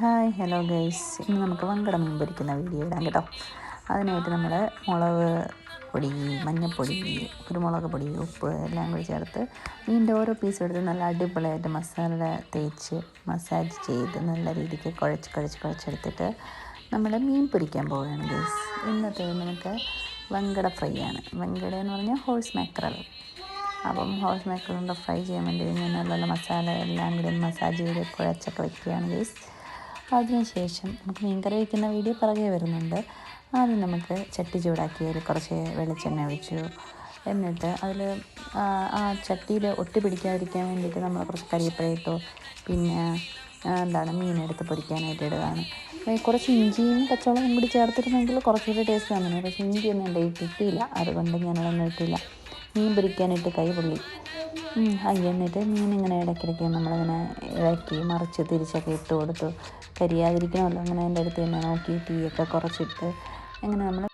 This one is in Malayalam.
ഹായ് ഹലോ ഗൈസ്, ഇന്ന് നമുക്ക് വങ്കട മീൻ പൊരിക്കുന്ന വീഡിയോ ഇടാം കേട്ടോ. അതിനായിട്ട് നമ്മൾ മുളക് പൊടി, മഞ്ഞൾപ്പൊടി, കുരുമുളക് പൊടി, ഉപ്പ് എല്ലാം കൂടി ചേർത്ത് മീനിൻ്റെ ഓരോ പീസും എടുത്ത് നല്ല അടിപൊളിയായിട്ട് മസാല തേച്ച് മസാജ് ചെയ്ത് നല്ല രീതിക്ക് കുഴച്ചെടുത്തിട്ട് നമ്മൾ മീൻ പൊരിക്കാൻ പോവുകയാണ് ഗൈസ്. ഇന്നത്തെ നമുക്ക് വങ്കട ഫ്രൈ ആണ്. വങ്കട എന്ന് പറഞ്ഞാൽ ഹോഴ്സ് മാക്രൽ. അപ്പം ഹോഴ്സ് മാക്രലിൻ്റെ ഫ്രൈ ചെയ്യാൻ വേണ്ടി ഞാൻ നല്ല മസാല എല്ലാം കൂടി മസാജ് ചെയ്ത് കുഴച്ചൊക്കെ വയ്ക്കുകയാണ് ഗൈസ്. അതിനുശേഷം നമുക്ക് മീൻകറി വയ്ക്കുന്ന വീഡിയോ പിറകെ വരുന്നുണ്ട്. ആദ്യം നമുക്ക് ചട്ടി ചൂടാക്കി അതിൽ കുറച്ച് വെളിച്ചെണ്ണ ഒഴിച്ചു. എന്നിട്ട് അതിൽ ആ ചട്ടിയിൽ ഒട്ടി പിടിക്കാതിരിക്കാൻ വേണ്ടിയിട്ട് നമ്മൾ കുറച്ച് കരിവേപ്പില ഇട്ടു. പിന്നെ മീനെടുത്ത് പൊരിക്കാനായിട്ട് ഇടുകയാണ്. കുറച്ച് ഇഞ്ചിയും പച്ചമുളകും കൂടി ചേർത്തിരുന്നെങ്കിൽ കുറച്ചുകൂടി ടേസ്റ്റ് വന്നു. പക്ഷേ ഇഞ്ചിയൊന്നും എൻ്റെ കിട്ടിയില്ല, അതുകൊണ്ട് ഞാനതൊന്നും ഇട്ടില്ല. മീൻ പൊരിക്കാനായിട്ട് കൈ പൊള്ളി. എന്നിട്ട് മീനിങ്ങനെ ഇടയ്ക്കിടയ്ക്ക് നമ്മളിങ്ങനെ ഇളക്കി മറിച്ച് തിരിച്ചൊക്കെ ഇട്ട് കൊടുത്തു. കരിയാതിരിക്കണമല്ലോ, അങ്ങനെ അതിൻ്റെ അടുത്ത് തന്നെ നോക്കി തീയൊക്കെ കുറച്ചിട്ട് അങ്ങനെ നമ്മൾ